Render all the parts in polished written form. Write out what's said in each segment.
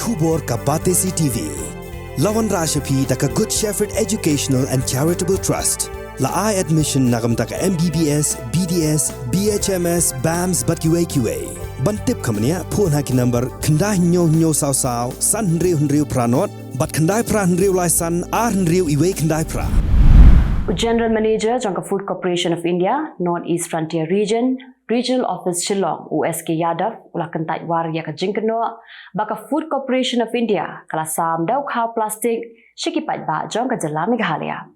Khubor ka Pyrthei TV. Lawan Rashapi taka Good Shepherd Educational and Charitable Trust. La I admission nagam taka MBBS, BDS, BHMS, BAMS bat QA. Bantip kamania phone haki number khandai nyo sao san hnriu pranot bat khandai pra hnriu laisan ar hnriu iwe khandai pra. General Manager Jylla Food Corporation of India, North East Frontier Region, Regional Office Kylleng, USK Yadav, ulakan taitwar ya ka jingkeno, baka Food Corporation of India, kala sam daw khao plastic, shikipat ba jong ka Jylla Meghalaya.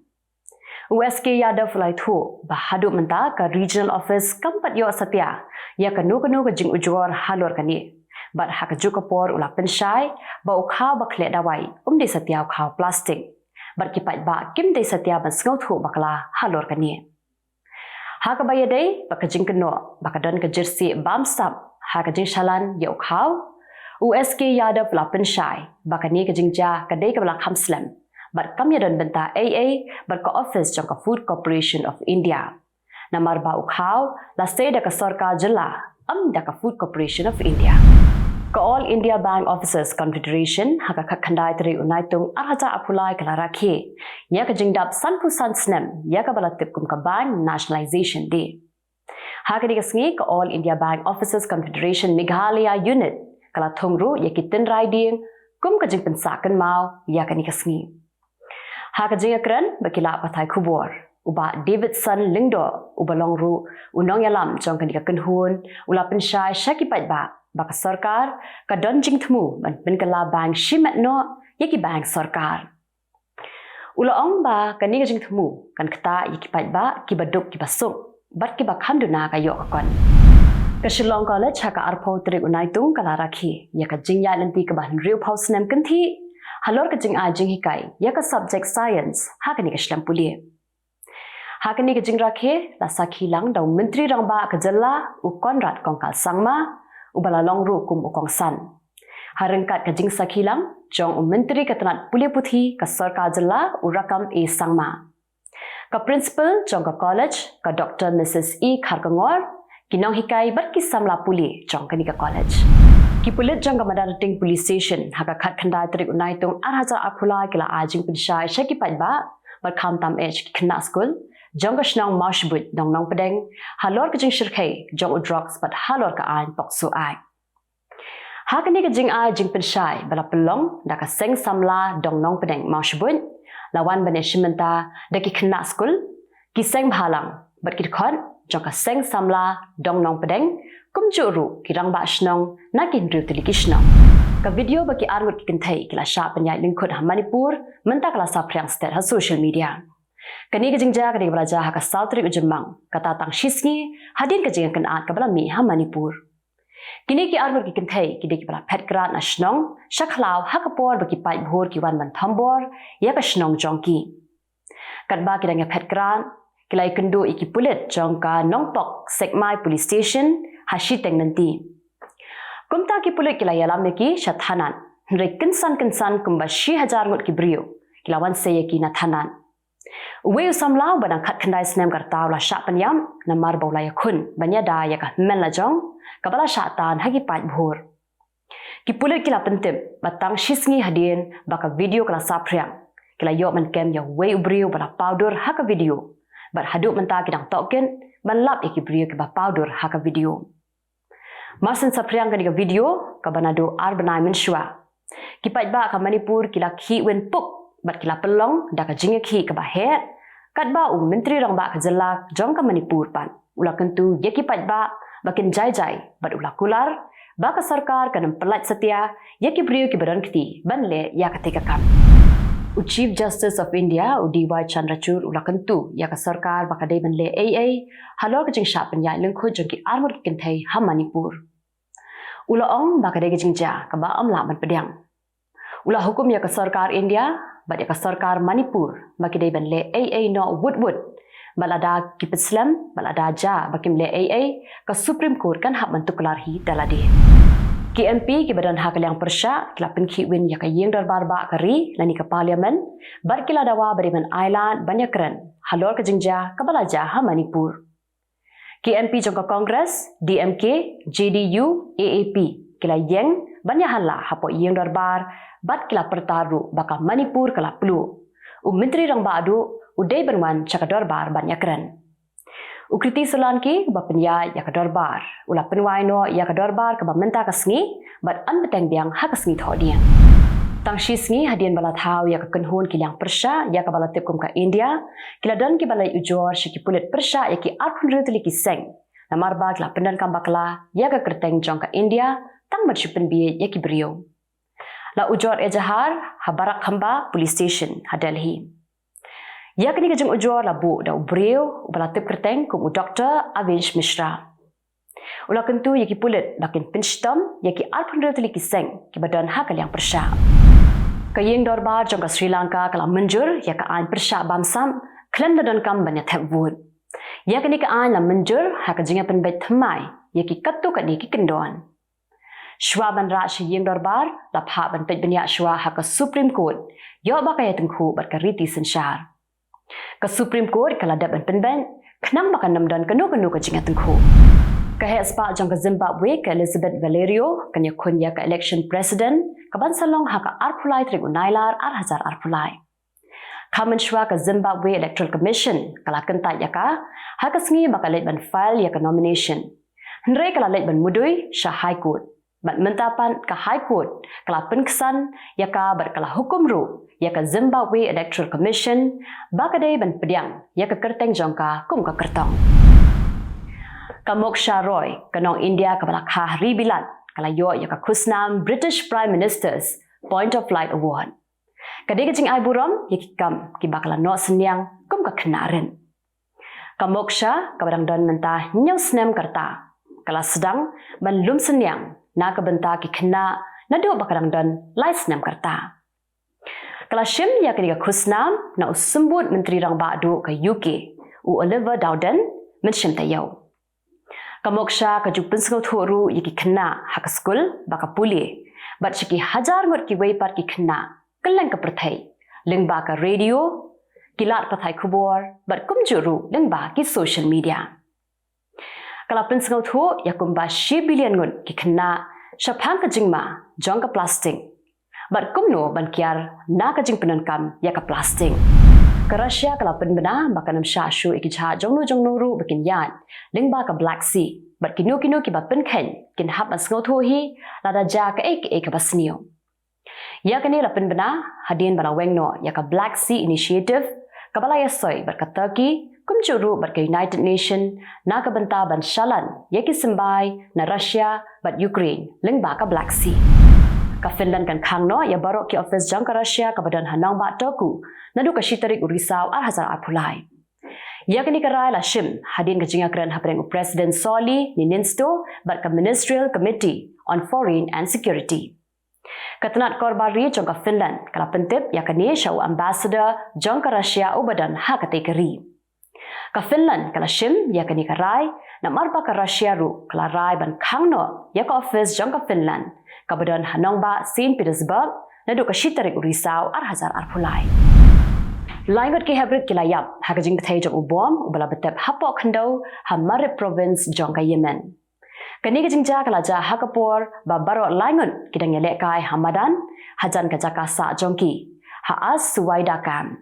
USK Yadav ulai thu, bahadu menta ka Regional Office kampat yo satya, ya ka nu ka jing ujor halor kani. Bat haka jukapor ula pensyai, ba ukhao bakle dawai, di satya ukhao plastic. Berkipat ba kim day satya ban ngau bakala halor kani. Haka bayadai baka jingkeno baka don ka jersey bamsap haka jing shalan ya ukhao USK Yadav la pensyai baka ni ka jingja kadai ka bala khamslam bar kam ya don benta AA bar ka office jong ka Food Corporation of India. Namar ba ukhao la stay da ka sarkar Jylla da ka Food Corporation of India. Ka All India Bank Officers Confederation haka khandai tri Naitung arhaja apulai kala rakhi ya ka jingdap sanpu sansnem ya ka balatip kum ka bank nationalization day haka digasngi ka All India Bank Officers Confederation Meghalaya unit kala thongru ya ki tinrai ding kum ka jing pensakan mau ya ka digasngi haka jingakran bakila pathai Khubor uba Davidson lingdo ubalongru unong yalam jong ka digakenhun ula pensyai shakipat ba baka sarkar ka donjing thmu ban kala bank shimat no yaki bank sarkar ulaong ba kani jing thmu kan kata yaki pat ba ki baduk ki basuk bat ki bakhamduna ka yo kon ka Shillong College haka arpho tri Naitung kala rakhi ya ka jingya nanti ka ban riu phaus nam kanthi halor ka jing a jing hikai ya ka subject science haka ni ka shlam puli haka ni ka jing rakhe la sakhi lang daw mentri rang ba ka Jylla u konrad kongkal sangma ubala longru kum ukong san. Harengkat ka jing sakhilang, jong menteri katanat puli puthi ka sarkar Jylla urakam e sangma. Ka principal jong ka college ka Dr. Mrs. E. Kharkangor, kinong hikai bat ki samla puli jong kani ka college. Ki pulit jong ka Madarating Police Station haka khat khandai tri Naitung arhaja apulai kila ajing pensyai syakipat ba bat kham tam age ki khna school jong ka shnong mashbut dong nong pedeng halor ka jing shirkai jong drugs bat halor ka ain pokso ai hakani ka jing ai jing pensyai bala pelong da ka seng samla dong nong pedeng mashbut lawan banishmenta da ki khna school ki seng bhalang bat ki khon jong ka seng samla dong nong pedeng kum juru ki rang ba shnong na ki ndru tili ki shnong ka video baki arngut ki kenthai kila sha panyai lingkhut ha Manipur menta kala sa phrang state ha social media kani ka jingja kani balaja ha ka sautri ujemang kata tang shisni hadin ka jingan kan at ka bala mi ha Manipur kini ki armur ki kenthai ki deki bala phetkrat na shnong shakhlaw ha ka por baki pai bhor ki wan man thambor ya ka shnong jongki katba ki danga phetkrat kilai kendu iki pulit jongka nongpok sekmai police station hashi teng nanti kumta ki pulit kilai yalam ki shathanan rek kinsan kumba 6000 ngot ki brio kilawan seye ki na thanan Uwe usamlau badang khat khandai snem kartaw la sha panyam namar bawla yakhun banya da ya ka men la jong kabala sha tan hagi pai bhor ki pulit kila pentip batang shisngi hadin baka video kala saphriang kila yo man kem ya we ubrio bala powder haka video bar hadu menta kidang token ban lap iki brio ke ba powder haka video masen saphriang ka video ka banado arbanai menshwa ki pai ba ka Manipur kila khi wen puk bat kila pelong da ka jingek hi ka bahet kat ba menteri rang ba ka Jylla jong ka Manipur pan ula kentu yeki pat ba bakin jai bat ula kular ba ka sarkar kanam pelat satya yeki brio ki badan kti banle ya katika kam Chief Justice of India DY Chandrachud ula kentu ya ka sarkar ba ka dei banle AA halor ka jing sha panya lengkhu jong ki armur kenthai ha Manipur ula ong ba ka dei jing ja ka ba amla man pedang ula hukum ya ka sarkar India bat ya ka sarkar Manipur makidai banle AA no wood balada kipeslam balada ja bakim le AA ka Supreme Court kan hak mantuklar hi dalade KMP ki badan hak yang persya kila penkhi win ya ka yeng darbar ba kari lani ka parliament bar kila dawa bariman island banyakran halor ka jingja ka balaja ha Manipur KMP jong ka Congress DMK JDU AAP kila yeng banyak hala hapo iyang darbar bat kila pertaru baka Manipur kala pelu. Menteri rang badu udai berman caka darbar banyak keren. Ukriti solanki bapenya ya ka darbar. Ula penwaino ya ka darbar ka bamenta kasngi bat an beteng biang ha kasngi thodian. Tang shisngi hadian bala thau ya ka kenhun kilang persha ya ka bala tipkum ka India kila dan ki balai ujor shiki pulit persha ya ki arpun rutli ki seng. Namar bag la pendan kam bakla ya ka kerteng jong ka India tang bersyupen biye ya ki brio. La ujor ejahar ha barak hamba police station ha Delhi. Ya kini kejeng ujor la bu da brio bala tip kerteng kum Dr. Avinsh Mishra. Ula kentu ya ki pulit lakin pinstom ya ki arpun rutli ki seng ki badan ha kaliang persha. Kayeng dorbar jong ka Sri Lanka kala menjur ya ka ain persha bamsam klem dan kam banyak thewud. Ya kini ka ain la menjur ha ka jinga pen bet thamai ya ki katu ka ni ki kendon. Shwa ban ra shi yeng dorbar la pha ban pet banyak shwa ha ka Supreme Court yo ba ka ya tengku bat ka riti sensyar. Ka Supreme Court kala dat ban pen ben knam ba ka namdan kanu ka jinga tengku. Ka he spa jong ka Zimbabwe ka Elizabeth Valerio kanya kunya ka election president ka ban salong ha ka arpulai trik unailar hazar arpulai. Kamen shwa ka Zimbabwe Electoral Commission kala kentat ya ka ha ka sngi baka let ban file ya ka nomination. Henry kala let ban mudui sha High Court. Bat mentapan ka High Court kala penkesan ya ka berkala hukum ru ya ka Zimbabwe Electoral Commission baka dai ban pediang ya ka kerteng jongka kum ka kertong. Ka Moksha Roy kanong India ka balak hari bilat kala yo ya ka kusnam British Prime Minister's Point of Light Award. Kadai kecing ai burom ya ki kam ki bakala no senyang kum ka kenarin. Ka Moksha ka badang don mentah nyau snem karta kala sedang ban lum senyang na ka benta ki kena na do bakadang don lai snem karta. Kala shim ya ka kusnam na usumbut menteri rang badu ka UK Oliver Dowden menshim tayo. Ka Moksha ka jupun sengau thoru ya ki kena ha ka skul baka puli bat shiki hajar ngot ki weipat ki kena Kylleng ka Pyrthei lengba ka radio kilat Pyrthei Khubor bat kumjuru lengba ki social media. Kala pensengau thu ya kumba 10 billion ngut ki kena syapang ka jingma jong ka plastik bat kumno ban kiar na ka jing penankam ya ka plastik. Ka Russia kala penbena bakanam syashu ikija jongnu ru bikin yan lengba ka Black Sea bat kinu ki ba penken kin hap asngau thu hi lada ja ka ek ka basnio. Ya kani la penbena hadin bala wengno ya ka Black Sea Initiative ka bala yasoy bat ka Turkey kumjuru bat ka United Nation na ka benta ban shalan ya ki sembai na Russia bat Ukraine lengba ka Black Sea. Ka Finland kan khangno ya barok ki office jang ka Russia ka badan hanang ba toku nadu ka shitarik urisau hazar apulai. Ya kini karai la shim hadin ka jinga kran hapreng President Soli Nininsto bat ka Ministerial Committee on Foreign and Security. Katanat korbari jong ka Finland kala pentip ya kani syau ambassador jong ka Russia ubadan ha kategori. Ka Finland kala shim ya kani karai na marba ka Russia ru kala rai ban khangno ya ka office jong ka Finland ka badan hanong ba St. Petersburg nadu ka shitarik urisau hazar arpulai. Laingot ki hebrit kilayap ha ka jing thai jong ubom ubala betep hapo khando ha Marib province jong ka Yemen. Kani ka jingja kala ja ha kapor ba baro laingot kidang yelek kai Hamadan hajan ka jaka sa jongki ha as suwaida kam.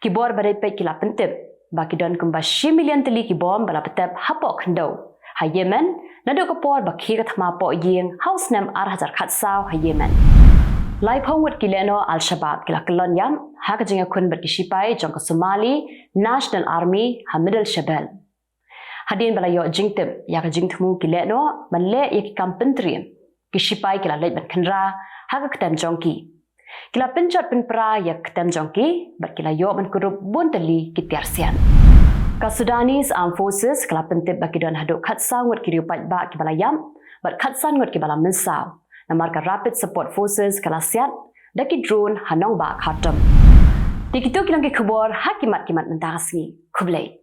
Kibor bare pe kila pentip ba kidon kumba 10 million teli ki bom bala betep hapo khando ha Yemen nadu kapor ba khi ka thma po yeng house nem hazar khatsau ha Yemen. Lai phongwat kileno Al-Shabaab kila kelon yam ha ka jinga kun bat kishipai jong ka Somali National Army ha Middle Shabelle. Hadin bala yo jingtip ya ka jingtmu kileno manle ya ki kampentrim kishipai kila leit ban khenra ha ka ktem jongki. Kila penjot penpra ya ktem jongki bat kila yo ban kurup buntali ki tiarsian. Ka Sudanese Armed Forces kila pentip bakidon haduk khatsang ngot ki riupat ba ki bala yam bat khatsan ngot ki bala mensau. Namar ka Rapid Support Forces kala siat daki drone hanong ba khatam. Dikitu kilang ki Khubor hakimat mentahasni kublai.